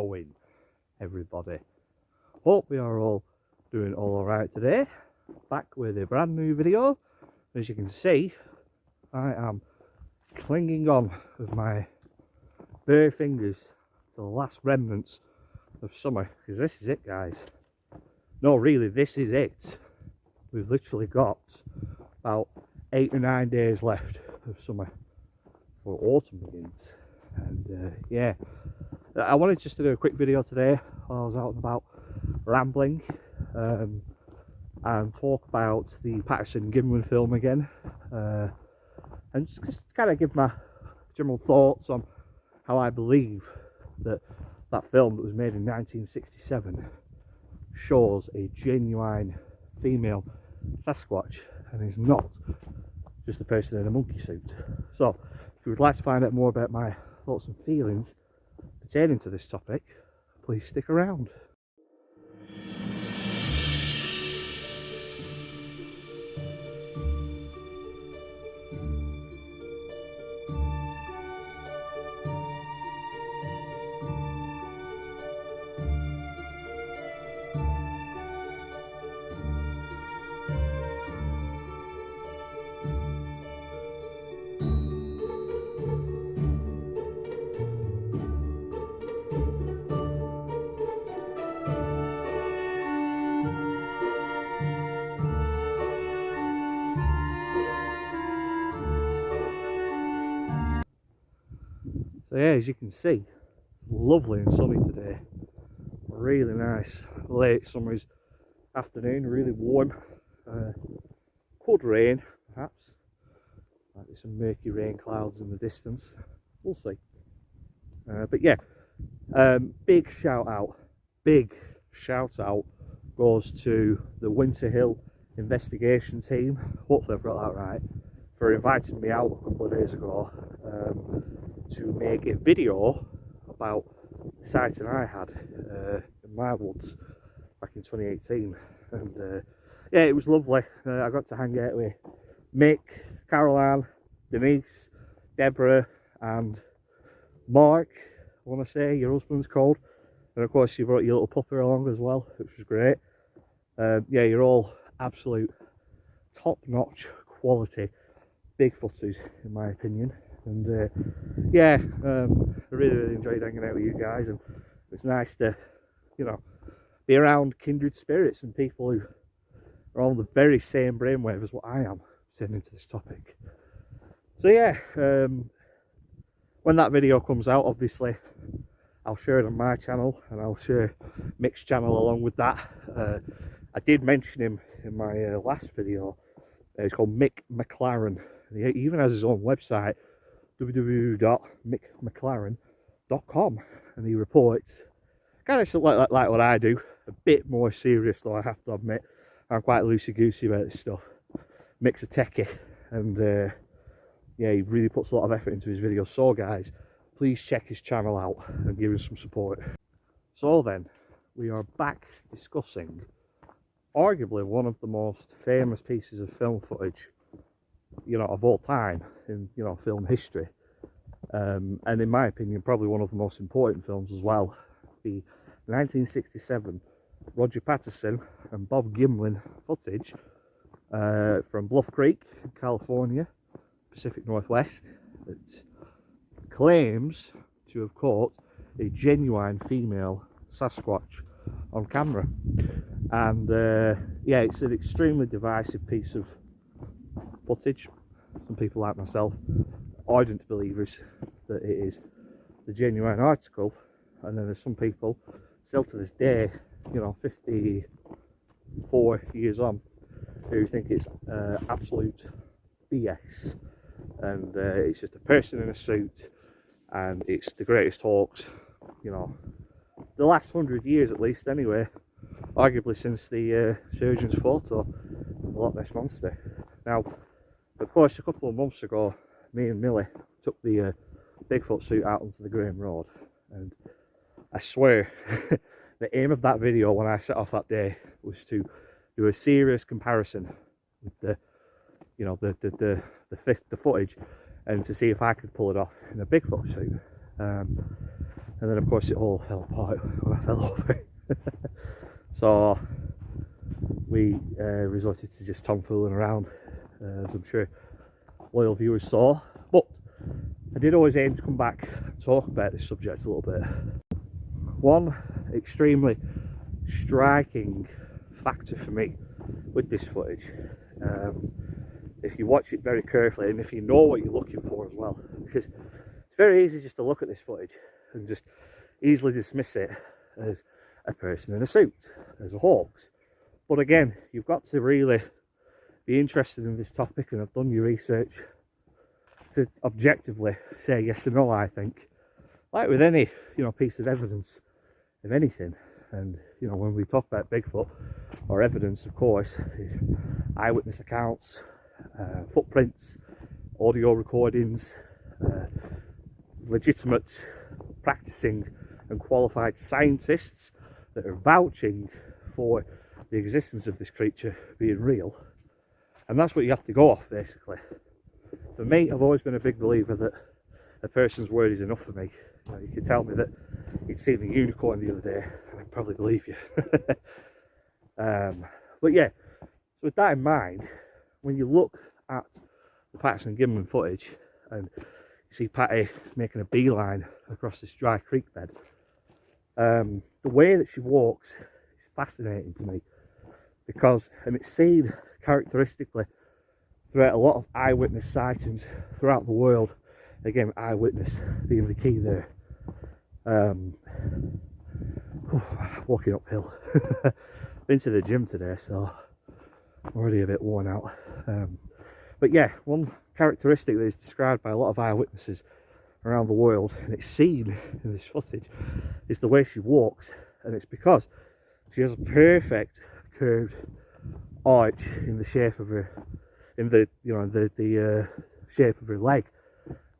going, everybody? Hope we are all doing all right today. Back with a brand new video. As you can see, I am clinging on with my bare fingers to the last remnants of summer, because this is it, guys. No, really, this is it. We've literally got about 8 or 9 days left of summer before autumn begins. And yeah, I wanted just to do a quick video today while I was out and about rambling, and talk about the Patterson Gimlin film again, and just kind of give my general thoughts on how I believe that film that was made in 1967 shows a genuine female sasquatch and is not just a person in a monkey suit. So if you would like to find out more about my thoughts and feelings pertaining to this topic, please stick around. So yeah, as you can see, lovely and sunny today. Really nice late summer's afternoon, really warm. Could rain, perhaps. Might be some murky rain clouds in the distance. We'll see. But yeah, big shout out goes to the Winter Hill investigation team. Hopefully I've got that right. For inviting me out a couple of days ago to make a video about the sighting I had in my woods back in 2018, and yeah, it was lovely. I got to hang out with Mick, Caroline, Denise, Deborah and Mark, I want to say your husband's called, and of course you brought your little puppy along as well, which was great. Yeah, you're all absolute top-notch quality Bigfooters in my opinion, and yeah, I really enjoyed hanging out with you guys, and it's nice to, you know, be around kindred spirits and people who are on the very same brainwave as what I am sitting into this topic. So yeah, when that video comes out, obviously I'll share it on my channel, and I'll share Mick's channel along with that. I did mention him in my last video. It's called Mick McLaren. He even has his own website, www.mickmclaren.com, and he reports kind of like what I do, a bit more serious though, I have to admit. I'm quite loosey-goosey about this stuff. Mick's a techie, and yeah, he really puts a lot of effort into his videos. So guys, please check his channel out and give him some support. So then, we are back discussing arguably one of the most famous pieces of film footage, you know, of all time in, you know, film history, and in my opinion probably one of the most important films as well, the 1967 Roger Patterson and Bob Gimlin footage from Bluff Creek, California, Pacific Northwest, that claims to have caught a genuine female Sasquatch on camera. And yeah, it's an extremely divisive piece of footage. Some people like myself, ardent believers that it is the genuine article, and then there's some people still to this day, you know, 54 years on, who think it's absolute BS, and it's just a person in a suit, and it's the greatest hoax, you know, the last 100 years at least anyway, arguably since the surgeon's photo of the Loch Ness Monster. Now, of course, a couple of months ago, me and Millie took the Bigfoot suit out onto the Graham Road, and I swear the aim of that video when I set off that day was to do a serious comparison with the, you know, the footage, and to see if I could pull it off in a Bigfoot suit. and then of course it all fell apart when I fell over. So we resorted to just tomfooling around, as I'm sure loyal viewers saw. But I did always aim to come back and talk about this subject a little bit. One extremely striking factor for me with this footage, if you watch it very carefully and if you know what you're looking for as well, because it's very easy just to look at this footage and just easily dismiss it as a person in a suit, as a hoax. But again, you've got to really be interested in this topic and have done your research to objectively say yes or no, I think. Like with any, piece of evidence of anything. And, when we talk about Bigfoot, or evidence, of course, is eyewitness accounts, footprints, audio recordings, legitimate, practicing and qualified scientists that are vouching for the existence of this creature being real. And that's what you have to go off, basically. For me, I've always been a big believer that a person's word is enough for me. You can tell me that you'd seen a unicorn the other day, and I'd probably believe you. But yeah, so with that in mind, when you look at the Patterson Gimlin footage and you see Patty making a beeline across this dry creek bed, the way that she walks is fascinating to me, because, and it's seen characteristically throughout a lot of eyewitness sightings throughout the world. Again, eyewitness being the key there. Walking uphill. Been to the gym today, so I'm already a bit worn out. But yeah, one characteristic that is described by a lot of eyewitnesses around the world, and it's seen in this footage, is the way she walks. And it's because she has a perfect curved arch in the shape of her, in the shape of her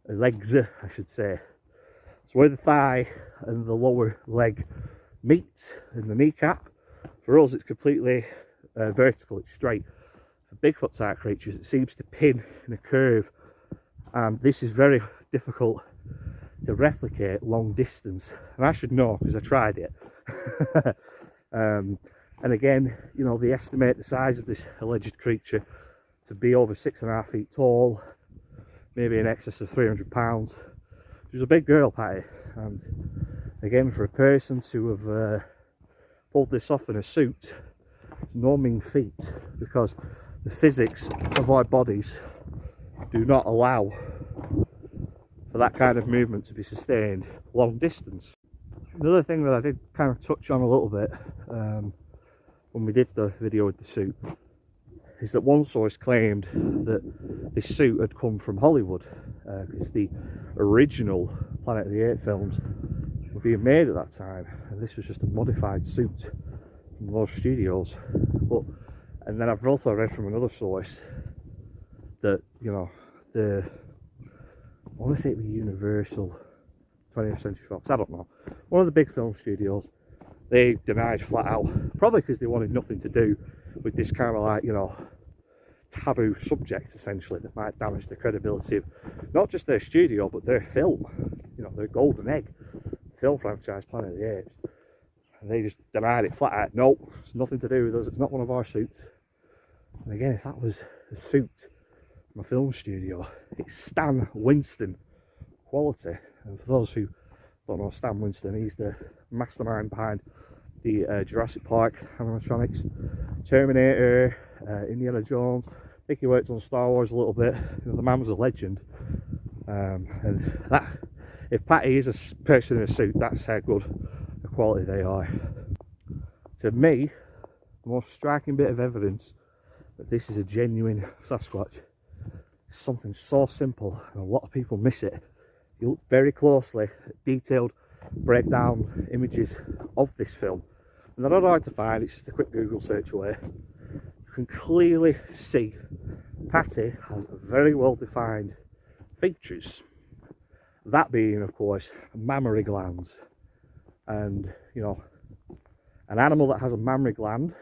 legs, I should say. So where the thigh and the lower leg meet in the kneecap, for us it's completely vertical, it's straight. For Bigfoot type creatures, it seems to pin in a curve, and this is very difficult to replicate long distance. And I should know because I tried it. And again, they estimate the size of this alleged creature to be over 6.5 feet tall, maybe in excess of 300 pounds. She was a big girl, Patty, and again, for a person to have pulled this off in a suit, it's no mean feat, because the physics of our bodies do not allow for that kind of movement to be sustained long distance. Another thing that I did kind of touch on a little bit when we did the video with the suit is that one source claimed that this suit had come from Hollywood, because the original Planet of the Apes films were being made at that time, and this was just a modified suit from those studios. And then I've also read from another source that, I want to say it was Universal, 20th Century Fox, I don't know, one of the big film studios, they denied flat out, probably because they wanted nothing to do with this kind of like, taboo subject, essentially, that might damage the credibility of not just their studio but their film, their golden egg film franchise, Planet of the Apes. And they just denied it flat out. No, it's nothing to do with us, it's not one of our suits. And again, if that was a suit from a film studio, it's Stan Winston quality. And for those who don't know Stan Winston, he's the mastermind behind the Jurassic Park animatronics, Terminator, Indiana Jones. I think he worked on Star Wars a little bit. The man was a legend. And that, if Patty is a person in a suit, that's how good the quality they are. To me, the most striking bit of evidence that this is a genuine Sasquatch is something so simple, and a lot of people miss it. You look very closely at detailed breakdown images of this film, and they're not hard to find, it's just a quick Google search away. You can clearly see Patty has very well defined features, that being of course mammary glands. And an animal that has a mammary glands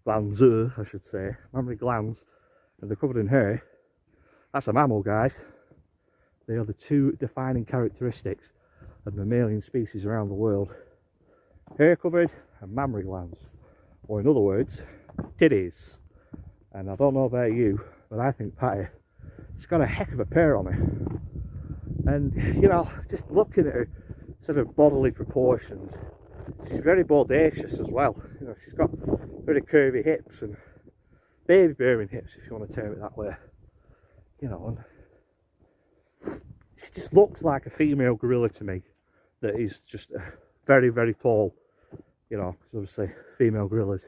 I should say, mammary glands, and they're covered in hair, that's a mammal, guys. They are the two defining characteristics of mammalian species around the world. Hair covered and mammary glands, or in other words, titties. And I don't know about you, but I think Patty, she's got a heck of a pair on her. And you know, just looking at her sort of bodily proportions, she's very bodacious as well. You know, she's got very curvy hips and baby bearing hips, if you want to term it that way. You know, and she just looks like a female gorilla to me that is just very, very tall. You know, because obviously female gorillas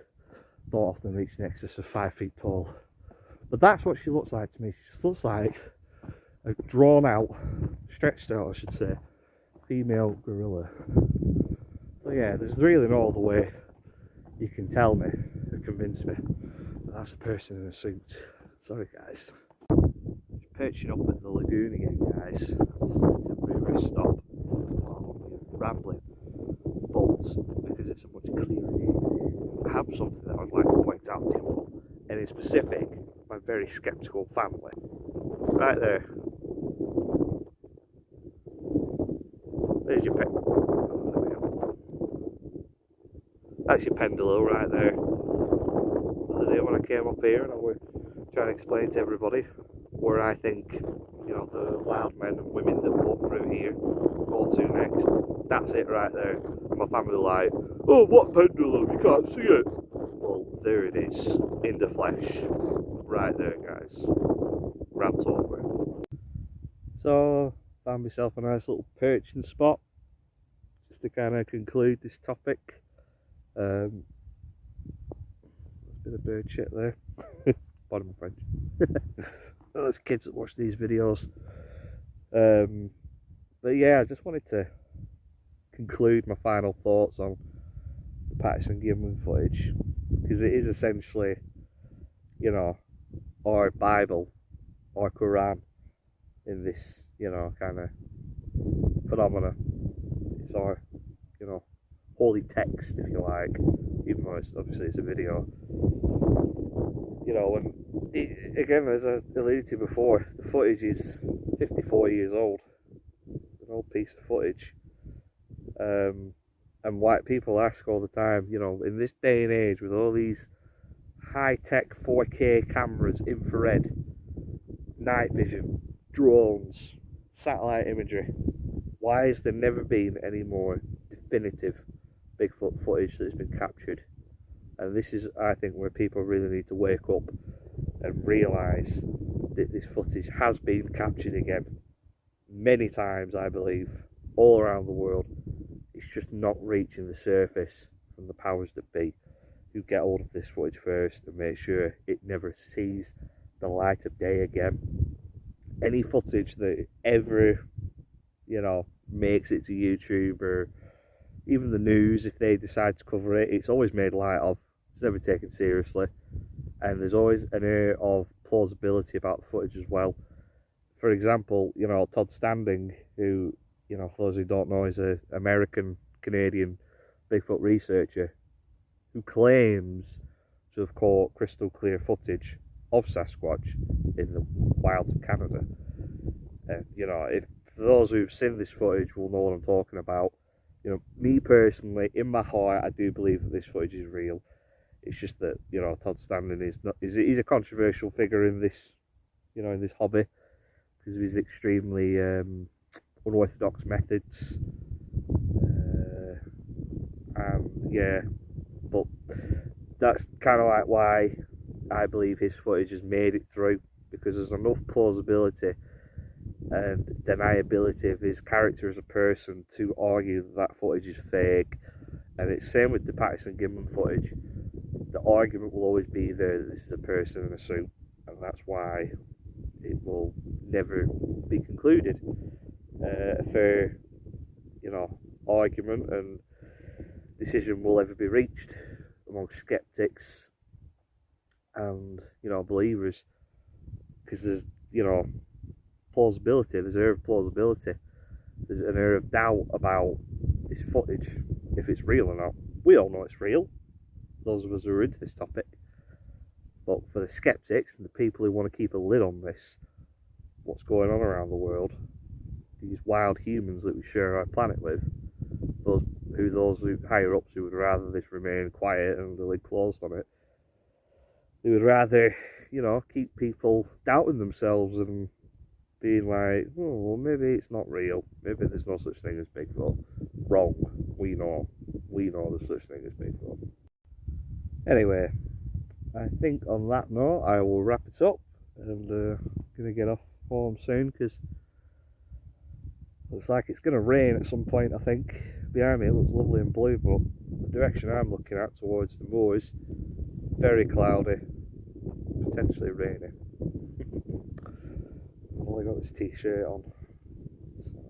don't often reach in excess of 5 feet tall. But that's what she looks like to me. She just looks like a drawn out, stretched out I should say, female gorilla. So yeah, there's really no other way you can tell me or convince me that that's a person in a suit. Sorry guys. Just perching up at the lagoon again guys. Just need to temporarily stop while I'm rambling. But because it's a much clearer day today, I have something that I'd like to point out to you all, and in specific, my very sceptical family. Right there. There's your that's your pendulum right there. The other day when I came up here and I was trying to explain to everybody where I think, you know, the wild men and women that walk through here go to next. That's it right there. And my family were like, oh, what pendulum? You can't see it. Well, there it is, in the flesh. Right there, guys. Rant over. So, found myself a nice little perching spot just to kind of conclude this topic. There's a bit of bird shit there. Pardon my French. Those kids that watch these videos. But yeah, I just wanted to conclude my final thoughts on the Patterson Gimlin footage, because it is essentially, you know, our Bible, our Quran in this, you know, kind of phenomena. It's our, you know, holy text, if you like, even though it's obviously it's a video. You know, and it, again, as I alluded to before, the footage is 54 years old. An old piece of footage. And white people ask all the time, you know, in this day and age with all these high-tech 4K cameras, infrared, night vision, drones, satellite imagery, why has there never been any more definitive Bigfoot footage that has been captured? And this is, I think, where people really need to wake up and realise that this footage has been captured again many times, I believe, all around the world. It's just not reaching the surface from the powers that be, who get hold of this footage first and make sure it never sees the light of day again. Any footage that ever, you know, makes it to YouTube or even the news, if they decide to cover it, it's always made light of. It's never taken seriously, and there's always an air of plausibility about the footage as well. For example, you know, Todd Standing, who, you know, for those who don't know, is an American-Canadian Bigfoot researcher who claims to have caught crystal clear footage of Sasquatch in the wilds of Canada. And, you know, if for those who've seen this footage will know what I'm talking about. You know, me personally, in my heart, I do believe that this footage is real. It's just that, you know, Todd Standing is not, he's a controversial figure in this, you know, in this hobby, because of his extremely unorthodox methods. And yeah, but that's kind of like why I believe his footage has made it through, because there's enough plausibility and deniability of his character as a person to argue that that footage is fake. And it's same with the Patterson Gimlin footage. The argument will always be there that this is a person in a suit, and that's why it will never be concluded. A fair, you know, argument and decision will ever be reached amongst skeptics and, you know, believers, because there's, you know, plausibility, there's an air of plausibility, there's an air of doubt about this footage, if it's real or not. We all know it's real, those of us who are into this topic, but for the skeptics and the people who want to keep a lid on this, what's going on around the world, these wild humans that we share our planet with, those who higher ups who would rather this remain quiet and the lid closed on it. They would rather, you know, keep people doubting themselves and being like, oh, well, maybe it's not real. Maybe there's no such thing as Bigfoot. Wrong. We know there's such thing as Bigfoot. Anyway, I think on that note, I will wrap it up, and gonna get off home soon because looks like it's gonna rain at some point. I think behind me it looks lovely and blue, but the direction I'm looking at towards the moors, very cloudy, potentially rainy. I've only got this t-shirt on, so I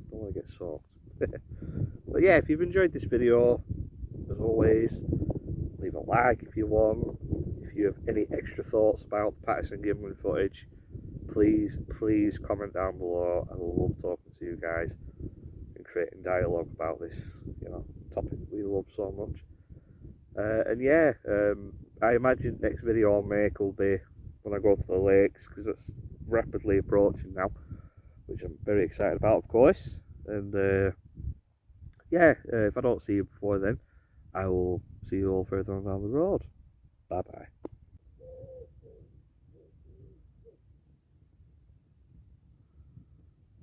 don't want to get soaked. But yeah, if you've enjoyed this video, as always, leave a like if you want. If you have any extra thoughts about the Patterson Gimlin footage, please comment down below. I love talking to you guys and creating dialogue about this, you know, topic we love so much. And yeah, I imagine next video I'll make will be when I go to the lakes, because it's rapidly approaching now, which I'm very excited about, of course. And yeah, if I don't see you before then, I will see you all further on down the road. Bye bye.